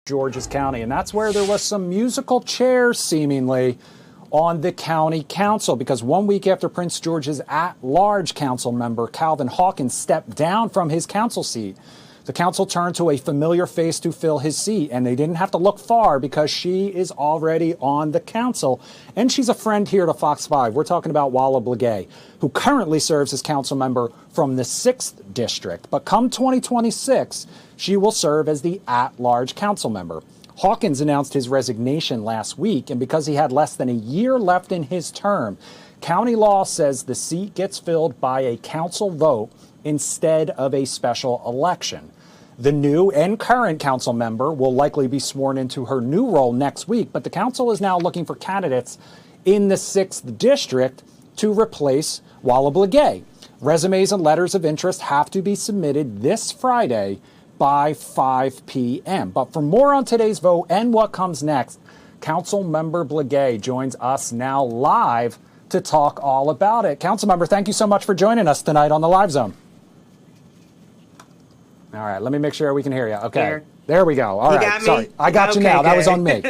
George's County, and that's where there was some musical chairs, seemingly, on the county council, because 1 week after Prince George's at-large council member Calvin Hawkins stepped down from his council seat, the council turned to a familiar face to fill his seat, and they didn't have to look far because she is already on the council, and she's a friend here to Fox 5. We're talking about Wala Blegay, who currently serves as council member from the 6th District, but come 2026, she will serve as the at-large council member. Hawkins announced his resignation last week, and because he had less than a year left in his term, county law says the seat gets filled by a council vote instead of a special election. The new and current council member will likely be sworn into her new role next week, but the council is now looking for candidates in the 6th District to replace Wala Blegay. Resumes and letters of interest have to be submitted this Friday by 5 p.m. But for more on today's vote and what comes next, Councilmember Blegay joins us now live to talk all about it. Councilmember, thank you so much for joining us tonight on the Live Zone. All right, let me make sure we can hear you. Okay, there we go. All right, sorry. I got you now. That was on me.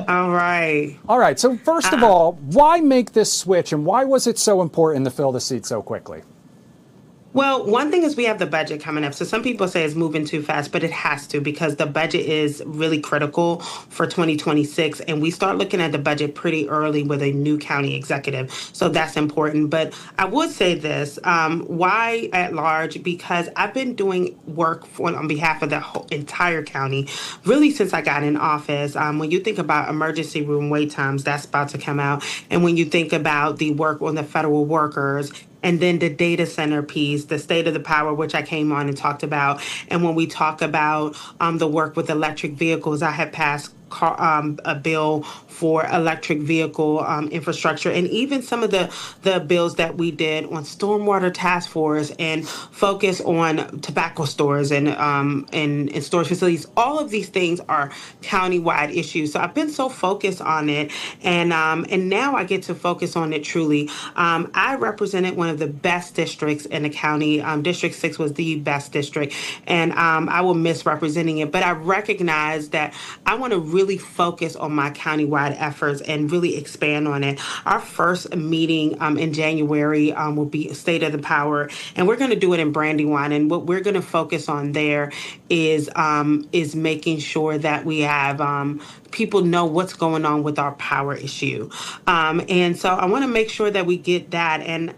All right. All right, so first of all, why make this switch, and why was it so important to fill the seat so quickly? Well, one thing is we have the budget coming up. So some people say it's moving too fast, but it has to, because the budget is really critical for 2026. And we start looking at the budget pretty early with a new county executive. So that's important. But I would say this, why at large? Because I've been doing work on behalf of the whole entire county, really since I got in office. When you think about emergency room wait times, that's about to come out. And when you think about the work on the federal workers, and then the data center piece, the state of the power, which I came on and talked about. And when we talk about the work with electric vehicles, I have passed a bill for electric vehicle infrastructure, and even some of the bills that we did on stormwater task force and focus on tobacco stores and storage facilities. All of these things are countywide issues. So I've been so focused on it, and now I get to focus on it truly. I represented one of the best districts in the county. District 6 was the best district, and I will miss representing it. But I recognize that I want to really focus on my countywide efforts and really expand on it. Our first meeting in January will be State of the Power, and we're going to do it in Brandywine. And what we're going to focus on there is making sure that we have people know what's going on with our power issue. And so I want to make sure that we get that. And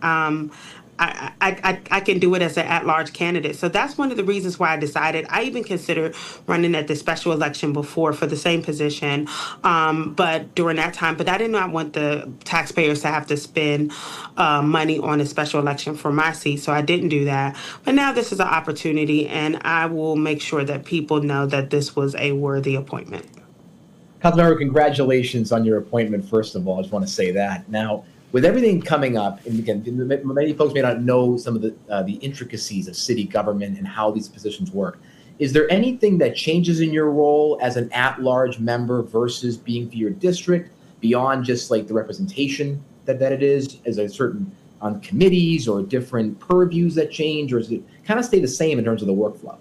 I can do it as an at-large candidate. So that's one of the reasons why I decided. I even considered running at the special election before for the same position, but during that time. But I did not want the taxpayers to have to spend money on a special election for my seat, so I didn't do that. But now this is an opportunity, and I will make sure that people know that this was a worthy appointment. Councilmember, congratulations on your appointment, first of all. I just want to say that. Now, with everything coming up, and again, many folks may not know some of the intricacies of city government and how these positions work. Is there anything that changes in your role as an at-large member versus being for your district beyond just like the representation that it is? Is there certain on committees or different purviews that change, or does it kind of stay the same in terms of the workflow?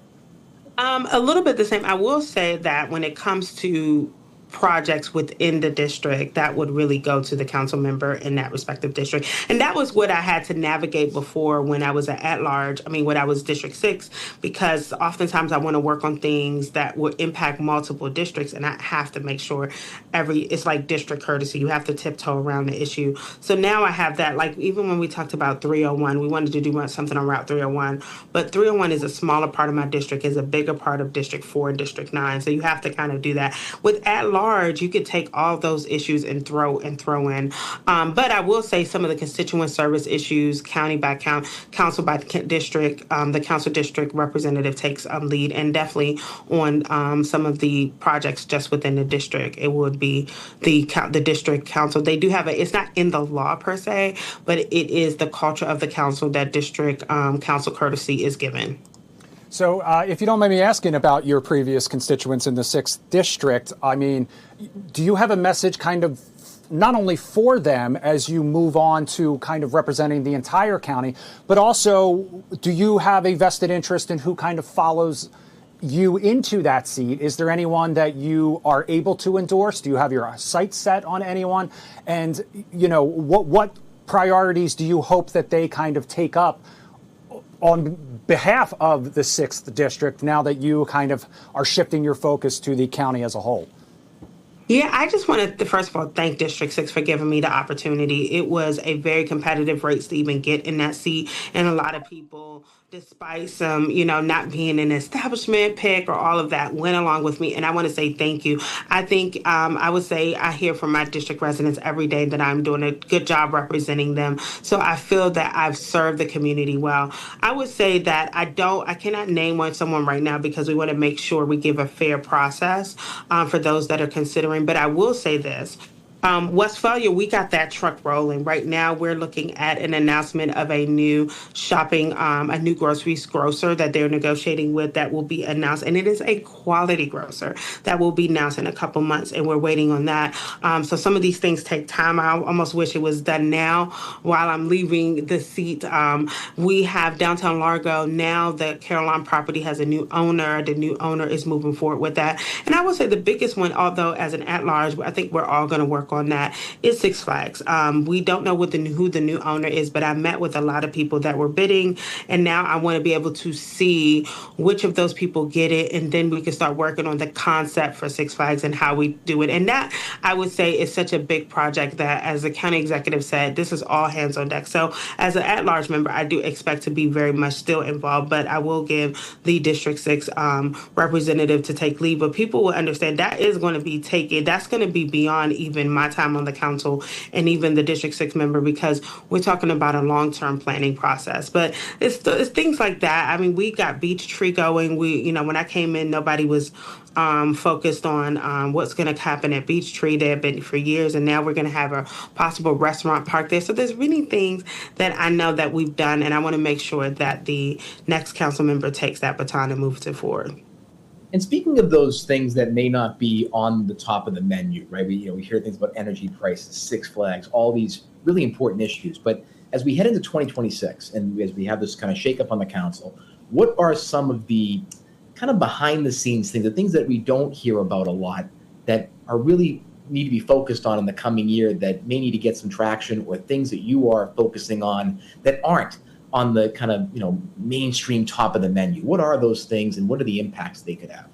A little bit the same. I will say that when it comes to projects within the district, that would really go to the council member in that respective district. And that was what I had to navigate before when I was when I was District 6, because oftentimes I want to work on things that would impact multiple districts, and I have to make sure it's like district courtesy. You have to tiptoe around the issue. So now I have that, like even when we talked about 301, we wanted to do something on Route 301, but 301 is a smaller part of my district, is a bigger part of District 4 and District 9. So you have to kind of do that. With at-large, you could take all those issues and throw in. But I will say some of the constituent service issues, county by council by district, the council district representative takes lead, and definitely on some of the projects just within the district, it would be the district council. They do have it's not in the law per se, but it is the culture of the council that district council courtesy is given. So if you don't mind me asking about your previous constituents in the 6th District, I mean, do you have a message kind of not only for them as you move on to kind of representing the entire county, but also do you have a vested interest in who kind of follows you into that seat? Is there anyone that you are able to endorse? Do you have your sights set on anyone? And, what priorities do you hope that they kind of take up on behalf of the 6th District now that you kind of are shifting your focus to the county as a whole? Yeah, I just want to, first of all, thank District 6 for giving me the opportunity. It was a very competitive race to even get in that seat. And a lot of people, despite some, not being an establishment pick or all of that, went along with me. And I want to say thank you. I think I would say I hear from my district residents every day that I'm doing a good job representing them. So I feel that I've served the community well. I would say that I cannot name someone right now because we want to make sure we give a fair process for those that are considering. But I will say this. Westphalia, we got that truck rolling. Right now, we're looking at an announcement of a new a new grocer that they're negotiating with that will be announced. And it is a quality grocer that will be announced in a couple months. And we're waiting on that. So some of these things take time. I almost wish it was done now while I'm leaving the seat. We have downtown Largo. Now the Caroline property has a new owner. The new owner is moving forward with that. And I would say the biggest one, although as an at-large, I think we're all going to work on that, is Six Flags. We don't know who the new owner is, but I met with a lot of people that were bidding, and now I want to be able to see which of those people get it, and then we can start working on the concept for Six Flags and how we do it. And that, I would say, is such a big project that, as the county executive said, this is all hands on deck. So as an at-large member, I do expect to be very much still involved, but I will give the District 6 representative to take leave. But people will understand that is going to be that's going to be beyond even my time on the council and even the District 6 member, because we're talking about a long-term planning process. But it's things like that. I mean, we got Beach Tree going. When I came in, nobody was focused on what's going to happen at Beach Tree. They have been for years, and now we're going to have a possible restaurant park there. So there's really things that I know that we've done, and I want to make sure that the next council member takes that baton and moves it forward. And speaking of those things that may not be on the top of the menu, right? We hear things about energy prices, Six Flags, all these really important issues. But as we head into 2026 and as we have this kind of shakeup on the council, what are some of the kind of behind the scenes things, the things that we don't hear about a lot that are really need to be focused on in the coming year that may need to get some traction, or things that you are focusing on that aren't on the kind of, mainstream top of the menu? What are those things, and what are the impacts they could have?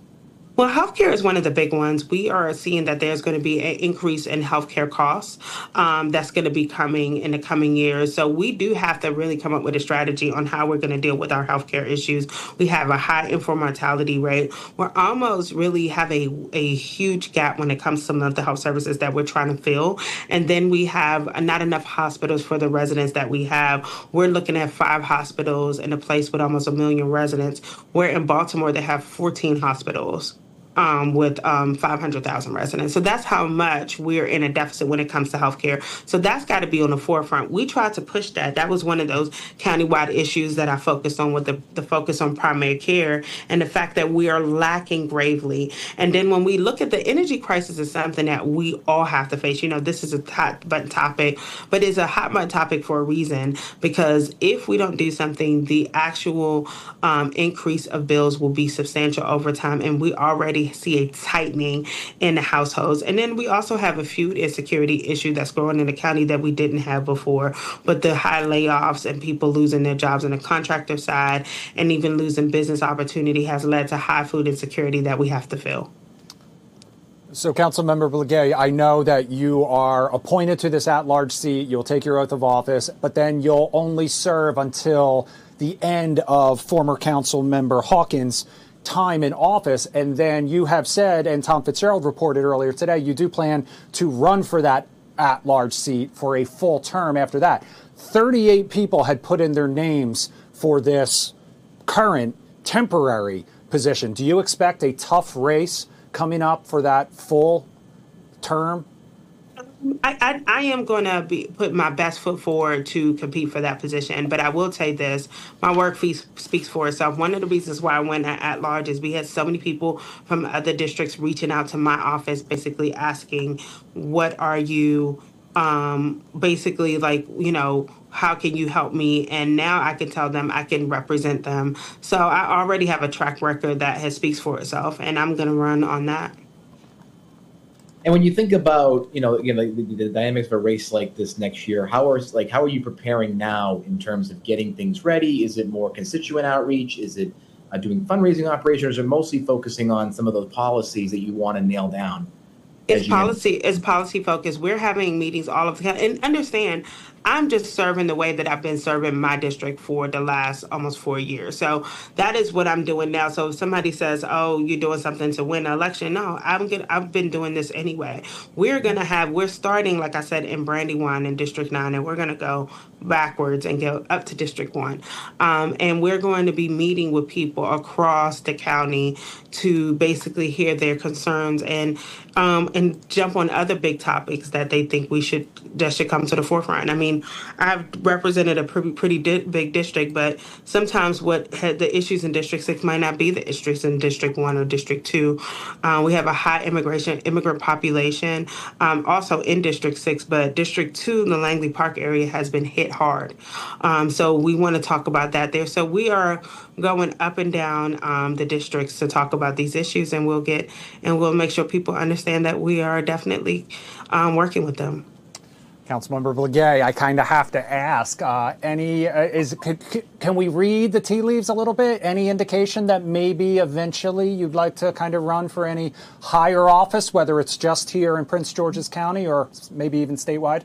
Well, healthcare is one of the big ones. We are seeing that there's going to be an increase in healthcare costs that's going to be coming in the coming years. So we do have to really come up with a strategy on how we're going to deal with our healthcare issues. We have a high infant mortality rate. We're almost really have a huge gap when it comes to some of the health services that we're trying to fill. And then we have not enough hospitals for the residents that we have. We're looking at 5 hospitals in a place with almost 1 million residents. Where in Baltimore, they have 14 hospitals with 500,000 residents. So that's how much we're in a deficit when it comes to healthcare. So that's got to be on the forefront. We tried to push that. That was one of those countywide issues that I focused on, with the focus on primary care and the fact that we are lacking gravely. And then when we look at the energy crisis, is something that we all have to face. This is a hot button topic, but it's a hot button topic for a reason, because if we don't do something, the actual increase of bills will be substantial over time. And we already see a tightening in the households. And then we also have a food insecurity issue that's growing in the county that we didn't have before. But the high layoffs and people losing their jobs on the contractor side and even losing business opportunity has led to high food insecurity that we have to fill. So, Councilmember Blegay, I know that you are appointed to this at-large seat. You'll take your oath of office, but then you'll only serve until the end of former Councilmember Hawkins' time in office. And then you have said, and Tom Fitzgerald reported earlier today, you do plan to run for that at-large seat for a full term after that. 38 people had put in their names for this current temporary position. Do you expect a tough race coming up for that full term? I am going to put my best foot forward to compete for that position. But I will say this, my work speaks for itself. One of the reasons why I went at large is we had so many people from other districts reaching out to my office, basically asking, what are you basically like, how can you help me? And now I can tell them I can represent them. So I already have a track record that speaks for itself, and I'm going to run on that. And when you think about, again, like the dynamics of a race like this next year, how are you preparing now in terms of getting things ready? Is it more constituent outreach? Is it doing fundraising operations, or mostly focusing on some of those policies that you want to nail down? It's policy focused. We're having meetings all of the time. And understand, I'm just serving the way that I've been serving my district for the last almost 4 years. So that is what I'm doing now. So if somebody says, "Oh, you're doing something to win an election," no, I've been doing this anyway. We're starting, like I said, in Brandywine in District 9, and we're gonna go backwards and go up to District 1. And we're going to be meeting with people across the county to basically hear their concerns and jump on other big topics that they think that should come to the forefront. I mean, I've represented a pretty big district, but sometimes what had the issues in District 6 might not be the issues in District 1 or District 2. We have a high immigrant population, also in District 6, but District 2, the Langley Park area, has been hit hard. So we want to talk about that there. So we are going up and down the districts to talk about these issues, and we'll make sure people understand that we are definitely working with them. Councilmember Blegay, I kind of have to ask, can we read the tea leaves a little bit? Any indication that maybe eventually you'd like to kind of run for any higher office, whether it's just here in Prince George's County or maybe even statewide?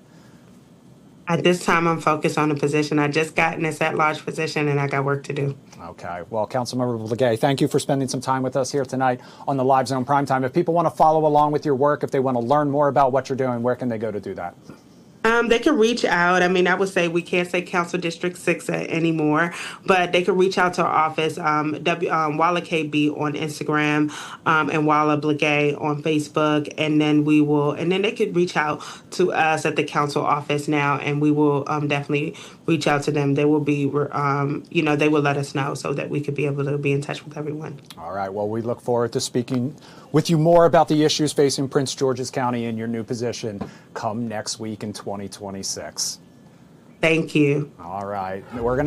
At this time, I'm focused on the position. I just got in this at-large position, and I got work to do. Okay. Well, Councilmember Blegay, thank you for spending some time with us here tonight on the Live Zone Primetime. If people want to follow along with your work, if they want to learn more about what you're doing, where can they go to do that? They can reach out. I mean, I would say we can't say Council District 6 anymore, but they can reach out to our office, Wala KB on Instagram, and Wala Blegay on Facebook, and then they could reach out to us at the council office now, and we will definitely reach out to them. They will be, they will let us know so that we could be able to be in touch with everyone. All right. Well, we look forward to speaking with you more about the issues facing Prince George's County in your new position come next week in 2026. Thank you. All right. We're going to